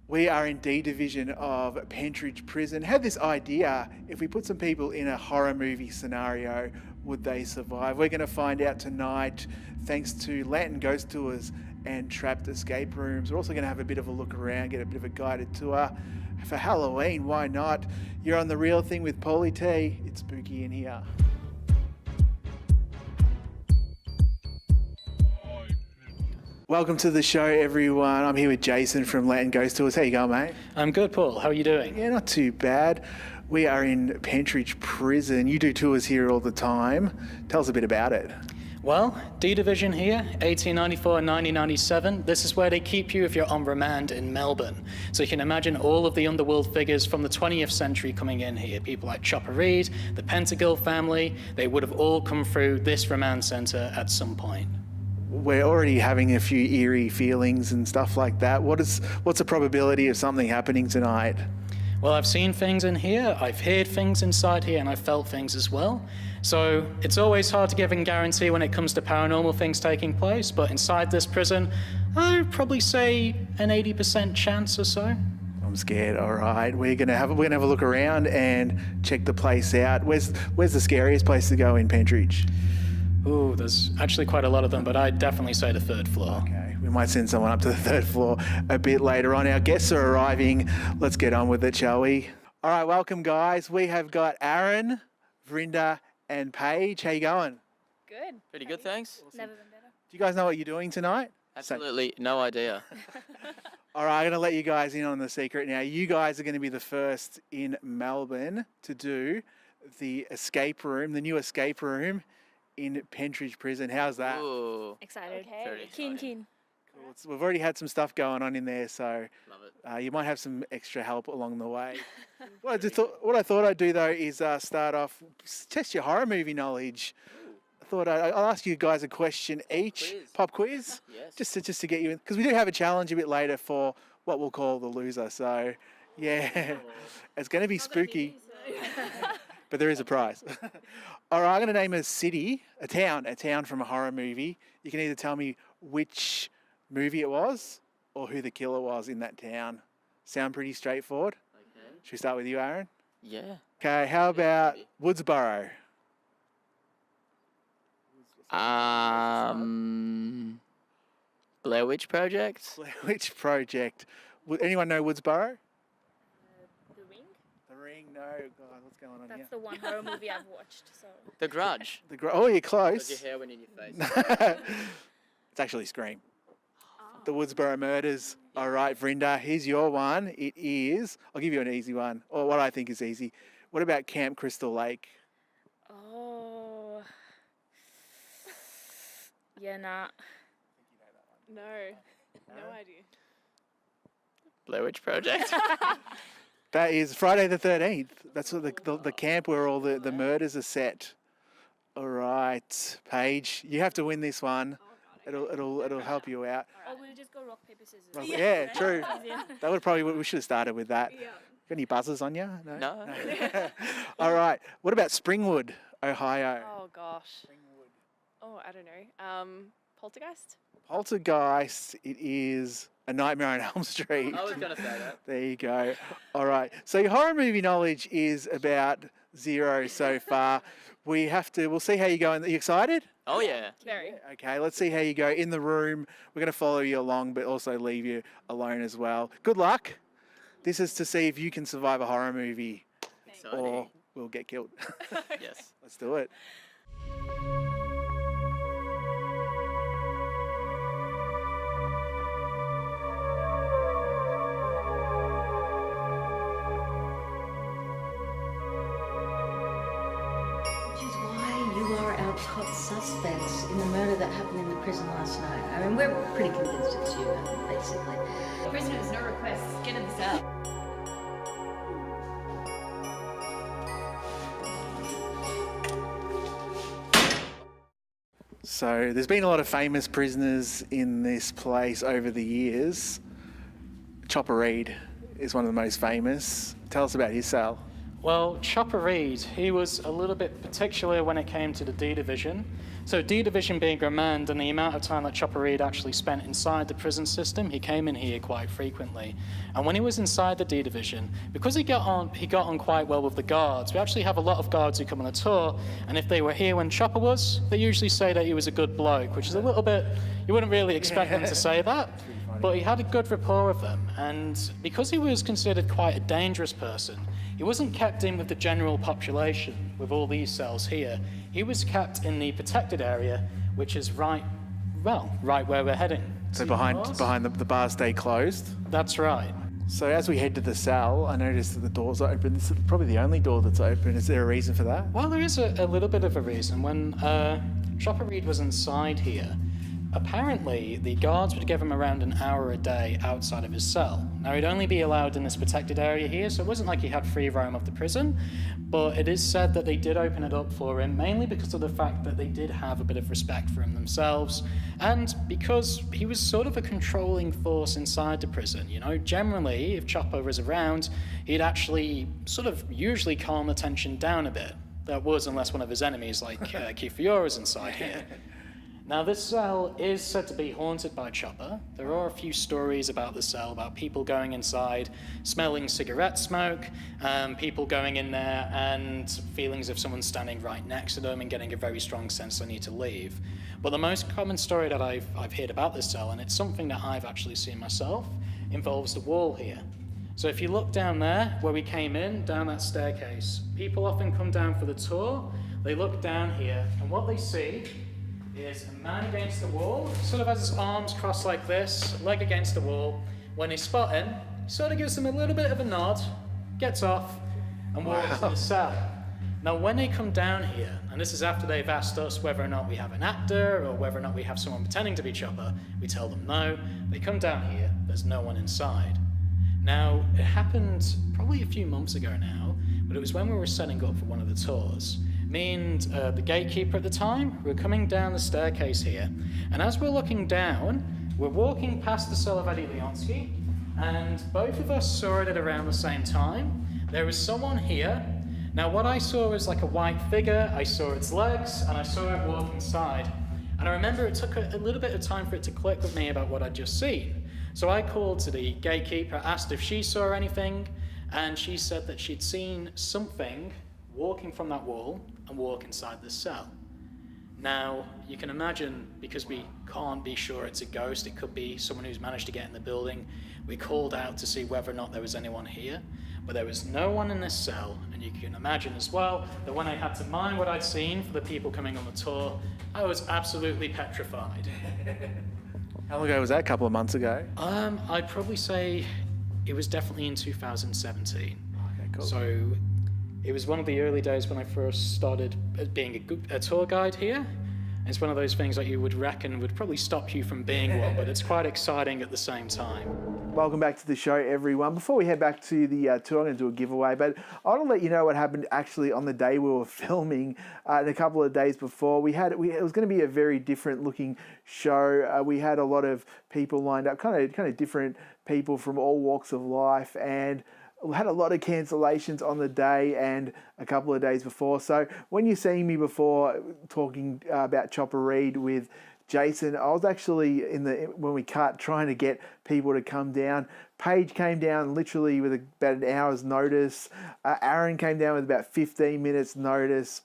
We are in D Division of Pentridge Prison. Had this idea, if we put some people in a horror movie scenario, would they survive? We're going to find out tonight thanks to Lantern Ghost Tours and Trapped Escape Rooms. We're also going to have a bit of a look around, get a bit of a guided tour. For Halloween, why not? You're on The Real Thing with Paulie T. It's spooky in here. Welcome to the show, everyone. I'm here with Jason from Lantern Ghost Tours. How you going, mate? I'm good, Paul. How are you doing? Yeah, not too bad. We are in Pentridge Prison. You do tours here all the time. Tell us a bit about it. Well, D Division here, 1894 and 1997. This is where they keep you if you're on remand in Melbourne. So you can imagine all of the underworld figures from the 20th century coming in here. People like Chopper Read, the Pentagill family. They would have all come through this remand centre at some point. We're already having a few eerie feelings and stuff like that. What's the probability of something happening tonight? Well, I've seen things in here, I've heard things inside here, and I've felt things as well. So it's always hard to give a guarantee when it comes to paranormal things taking place, but inside this prison, I'd probably say an 80% chance or so. I'm scared. All right, we're gonna have a look around and check the place out. Where's the scariest place to go in Pentridge? Ooh, there's actually quite a lot of them, but I'd definitely say the third floor. Okay, we might send someone up to the third floor a bit later on. Our guests are arriving. Let's get on with it, shall we? All right, welcome, guys. We have got Aaron, Vrinda, and Paige. How you going? Good. Pretty good, thanks. Awesome. Never been better. Do you guys know what you're doing tonight? Absolutely no idea. All right, I'm going to let you guys in on the secret now. You guys are going to be the first in Melbourne to do the escape room, the new escape room in Pentridge Prison. How's that? Ooh, Excited. very Okay. exciting. Keen. Cool. We've already had some stuff going on in there, so Love it. you might have some extra help along the way. What I thought I'd do though is start off, test your horror movie knowledge. I thought I'll ask you guys a question each, pop quiz, Yes. just to get you in, because we do have a challenge a bit later for what we'll call the loser. So yeah, it's going to be spooky. But there is a prize. All right, I'm going to name a city, a town from a horror movie. You can either tell me which movie it was or who the killer was in that town. Sound pretty straightforward? Okay. Should we start with you, Aaron? Yeah. Okay, how about Woodsboro? Blair Witch Project. Which project? Would anyone know Woodsboro? The Ring? The Ring, no. God, what's going on That's here? the one horror movie I've watched. So. The Grudge. Oh, you're Because close. your hair went in your face. It's actually Scream. The Woodsboro Murders. All right, Vrinda, here's your one. It is, I'll give you an easy one, or what I think is easy. What about Camp Crystal Lake? Oh. Yeah, nah. No idea. Blair Witch Project. That is Friday the 13th. That's what the camp where all the murders are set. All right, Paige, you have to win this one. It'll help you out. Or we'll just go rock, paper, scissors. Well, yeah, true. Easier. That would probably, we should have started with that. Yeah. Got any buzzers on you? No. All right. What about Springwood, Ohio? Oh gosh. Oh, I don't know. Poltergeist? Poltergeist, it is A Nightmare on Elm Street. I was going to say that. There you go. All right. So your horror movie knowledge is about 0 so far. We'll see how you go. Are you excited? Oh, yeah. Very. Okay, let's see how you go in the room. We're going to follow you along, but also leave you alone as well. Good luck. This is to see if you can survive a horror movie Exciting. or we'll get killed. Yes. Let's do it. Which is why you are our top suspects in the murder that happened in the prison last night. I mean, we're pretty convinced it's you, basically. Prisoners, no requests. Get in the cell. So there's been a lot of famous prisoners in this place over the years. Chopper Read is one of the most famous. Tell us about his cell. Well, Chopper Read, he was a little bit particular when it came to the D Division So D Division being remand and the amount of time that Chopper Reed actually spent inside the prison system, he came in here quite frequently. And when he was inside the D Division, because he got on quite well with the guards, we actually have a lot of guards who come on a tour, and if they were here when Chopper was, they usually say that he was a good bloke, which is a little bit, you wouldn't really expect them to say that. But he had a good rapport with them, and because he was considered quite a dangerous person, he wasn't kept in with the general population with all these cells here. He was kept in the protected area, which is right where we're heading. So behind the bars stay closed. That's right. So as we head to the cell, I noticed that the doors are open. This is probably the only door that's open. Is there a reason for that? Well, there is a little bit of a reason. When Chopper Reed was inside here, apparently the guards would give him around an hour a day outside of his cell. Now, he'd only be allowed in this protected area here, so it wasn't like he had free roam of the prison, but it is said that they did open it up for him, mainly because of the fact that they did have a bit of respect for him themselves, and because he was sort of a controlling force inside the prison. You know, generally, if Chopper was around, he'd actually sort of usually calm the tension down a bit. That was, unless one of his enemies, like Keith is inside here. Now, this cell is said to be haunted by Chopper. There are a few stories about the cell, about people going inside, smelling cigarette smoke, people going in there and feelings of someone standing right next to them and getting a very strong sense they need to leave. But the most common story that I've heard about this cell, and it's something that I've actually seen myself, involves the wall here. So if you look down there, where we came in, down that staircase, people often come down for the tour, they look down here, and what they see is a man against the wall, sort of has his arms crossed like this, leg against the wall. When they spot him, he sort of gives them a little bit of a nod, gets off, and walks to the cell. Now, when they come down here, and this is after they've asked us whether or not we have an actor or whether or not we have someone pretending to be Chopper, we tell them no. They come down here, there's no one inside. Now, it happened probably a few months ago now, but it was when we were setting up for one of the tours. Me and the gatekeeper at the time, we were coming down the staircase here, and as we're looking down, we're walking past the cell of Eddie Leonsky, and both of us saw it at around the same time. There was someone here. Now, what I saw was like a white figure, I saw its legs, and I saw it walk inside. And I remember it took a little bit of time for it to click with me about what I'd just seen. So I called to the gatekeeper, asked if she saw anything, and she said that she'd seen something walking from that wall and walk inside the cell. Now, you can imagine, because we can't be sure it's a ghost, it could be someone who's managed to get in the building. We called out to see whether or not there was anyone here, but there was no one in this cell, and you can imagine as well that when I had to mine what I'd seen for the people coming on the tour, I was absolutely petrified. How long ago was that? A couple of months ago? I'd probably say it was definitely in 2017. Okay, cool. So it was one of the early days when I first started being a tour guide here. It's one of those things that you would reckon would probably stop you from being one, but it's quite exciting at the same time. Welcome back to the show, everyone. Before we head back to the tour, I'm going to do a giveaway, but I want to let you know what happened actually on the day we were filming and a couple of days before. It was going to be a very different looking show. We had a lot of people lined up, kind of different people from all walks of life, and we had a lot of cancellations on the day and a couple of days before. So when you're seeing me before talking about Chopper Reed with Jason, I was actually when we cut trying to get people to come down. Paige came down literally with about an hour's notice. Aaron came down with about 15 minutes notice.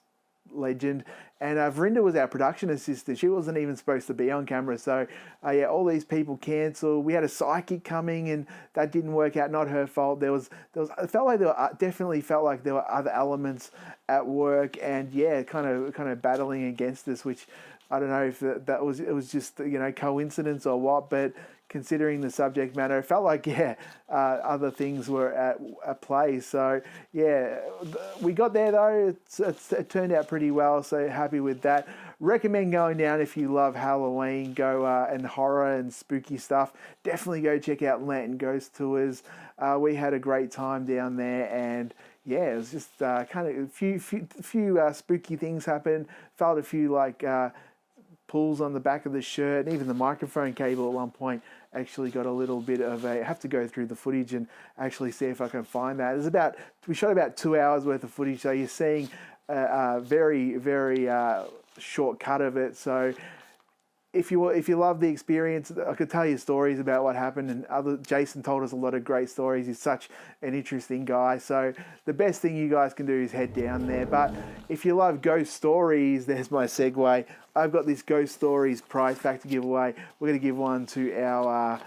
Legend. And Verinda was our production assistant. She wasn't even supposed to be on camera. So yeah, all these people cancelled. We had a psychic coming and that didn't work out. Not her fault. It felt like definitely felt like there were other elements at work, and yeah, kind of battling against us, which I don't know if it was just, coincidence or what, but considering the subject matter, it felt like, other things were at play. So, yeah, we got there though. It turned out pretty well, so happy with that. Recommend going down if you love Halloween, go and horror and spooky stuff. Definitely go check out Lantern Ghost Tours. We had a great time down there, and yeah, it was just kind of a few spooky things happened. Felt a few pulls on the back of the shirt, and even the microphone cable at one point actually got a little bit of I have to go through the footage and actually see if I can find that. We shot about 2 hours worth of footage, so you're seeing very, very shortcut of it. So if you love the experience, I could tell you stories about what happened, and Jason told us a lot of great stories. He's such an interesting guy. So the best thing you guys can do is head down there. But if you love ghost stories, there's my segue. I've got this Ghost Stories prize pack to give away. We're going to give one to our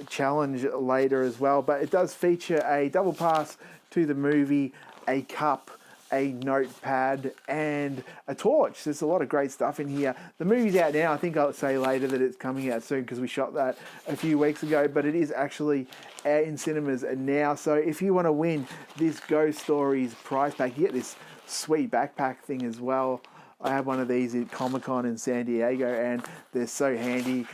challenge later as well. But it does feature a double pass to the movie, a cup, a notepad, and a torch. There's a lot of great stuff in here. The movie's out now. I think I'll say later that it's coming out soon because we shot that a few weeks ago, but it is actually out in cinemas now. So if you want to win this Ghost Stories prize pack, you get this sweet backpack thing as well. I have one of these at Comic-Con in San Diego, and they're so handy.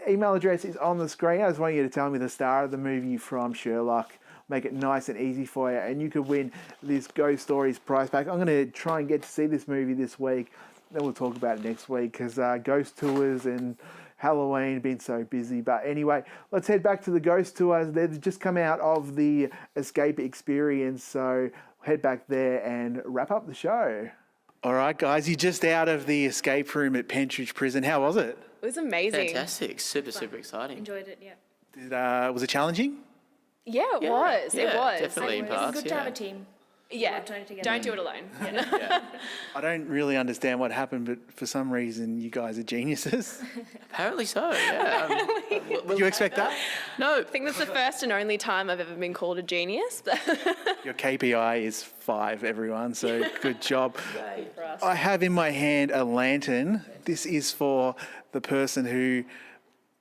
Email address is on the screen. I just want you to tell me the star of the movie from Sherlock. Make it nice and easy for you, and you could win this Ghost Stories prize pack. I'm going to try and get to see this movie this week. Then we'll talk about it next week because ghost tours and Halloween have been so busy. But anyway, let's head back to the ghost tours. They've just come out of the Escape experience, so head back there and wrap up the show. All right, guys, you're just out of the escape room at Pentridge Prison. How was it? It was amazing. Fantastic. Super exciting. Enjoyed it, yeah. Was it challenging? Yeah, it was. It Yeah, was. definitely in It's parts. good to have a team. Yeah. Work together. Don't do it alone. I don't really understand what happened, but for some reason, you guys are geniuses. Apparently so, yeah. Did you expect that? No. I think that's the first and only time I've ever been called a genius. But Your KPI is 5, everyone, so good job. for us. I have in my hand a lantern. This is for the person who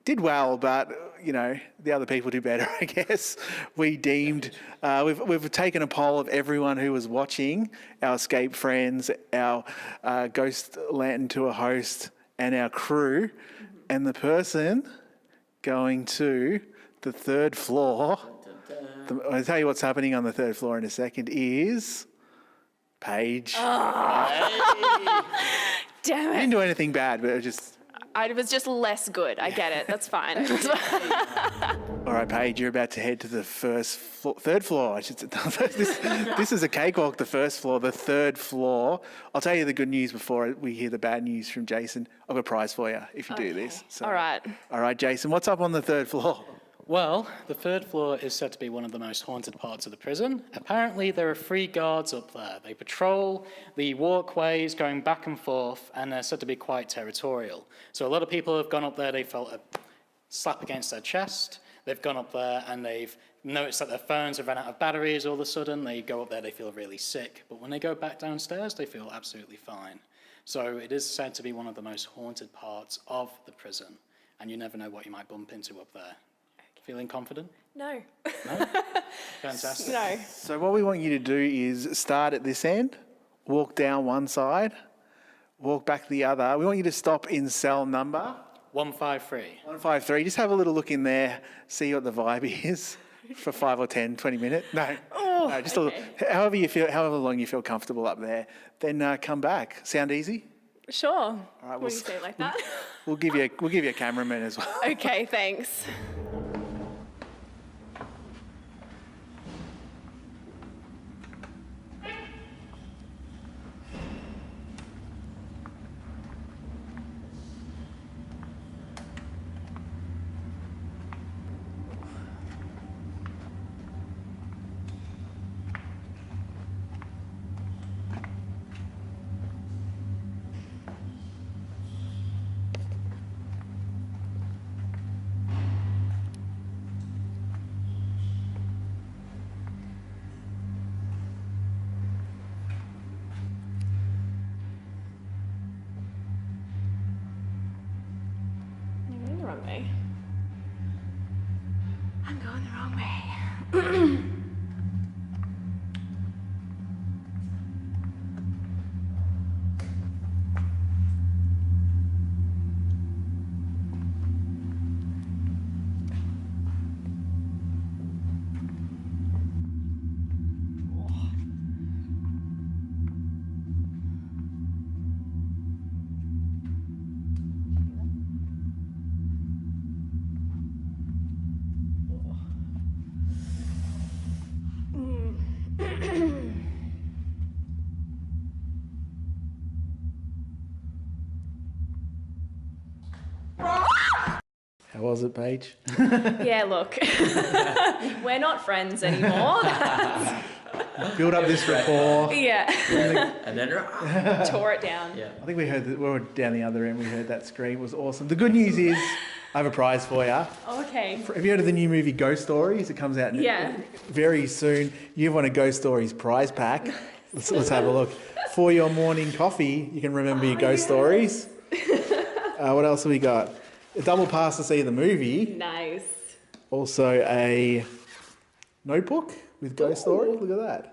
did well, but the other people do better, I guess. We deemed, we've taken a poll of everyone who was watching, our escape friends, our Ghost Lantern Tour host, and our crew, and the person going to the third floor, I'll tell you what's happening on the third floor in a second, is Paige. Damn I it. didn't do anything bad, but it was just... I was just less good. I get it. That's fine. All right, Paige, you're about to head to the third floor. I should say. This is a cakewalk, the first floor, the third floor. I'll tell you the good news before we hear the bad news from Jason. I've got a prize for you if you do this. So, All right. All right, Jason, what's up on the third floor? Well, the third floor is said to be one of the most haunted parts of the prison. Apparently, there are 3 guards up there. They patrol the walkways going back and forth, and they're said to be quite territorial. So a lot of people have gone up there, they felt a slap against their chest. They've gone up there and they've noticed that their phones have run out of batteries all of a sudden. They go up there, they feel really sick. But when they go back downstairs, they feel absolutely fine. So it is said to be one of the most haunted parts of the prison, and you never know what you might bump into up there. Feeling confident? No. Fantastic. No. So what we want you to do is start at this end, walk down one side, walk back the other. We want you to stop in cell number 153. 153. Just have a little look in there, see what the vibe is for 5 or 10, 20 minutes. No, just however long you feel comfortable up there. Then come back. Sound easy? Sure. All right, What do you say it like that? We'll give you a cameraman as well. Okay, thanks. I'm going the wrong way. I'm going the wrong way. was it, Paige? Yeah, look, we're not friends anymore. Build up this rapport. Yeah, And then, tore it down. yeah. I think we heard that, we were down the other end, we heard that scream. It was awesome. The good news is I have a prize for you. Okay. Have you heard of the new movie Ghost Stories? It comes out Yeah. very soon. You've won a Ghost Stories prize pack. Let's have a look. For your morning coffee, you can remember your ghost stories. What else have we got? A double pass to see the movie. Nice. Also a notebook with ghost stories. Look at that.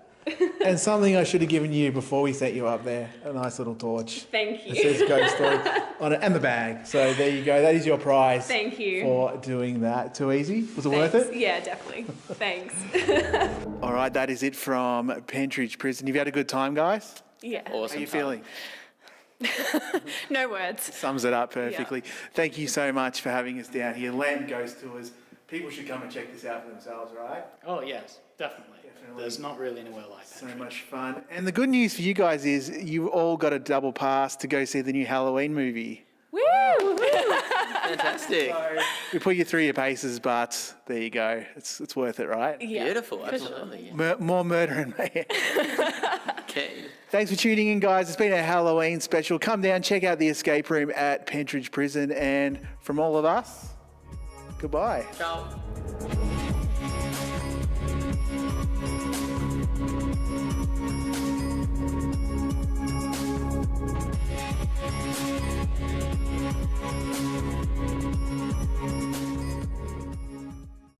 And something I should have given you before we set you up there. A nice little torch. Thank It you. says ghost story on it, and the bag. So there you go. That is your prize. Thank you. For doing that. Too easy? Was it worth Thanks. it? Yeah, definitely. Thanks. All right, that is it from Pentridge Prison. You've had a good time, guys? Yeah. How Awesome. are you feeling? No words. Sums it up perfectly. Thank you so much for having us down here. Land Ghost Tours. People should come and check this out for themselves, right? Oh, yes, definitely. There's not really anywhere like that. So much fun. And the good news for you guys is you all got a double pass to go see the new Halloween movie. Woo! Fantastic. So we put you through your paces, but there you go. It's worth it, right? Yeah, Beautiful, for sure. absolutely. More murder and mayhem. Okay. Thanks for tuning in, guys. It's been a Halloween special. Come down, check out the escape room at Pentridge Prison. And from all of us, goodbye. Ciao.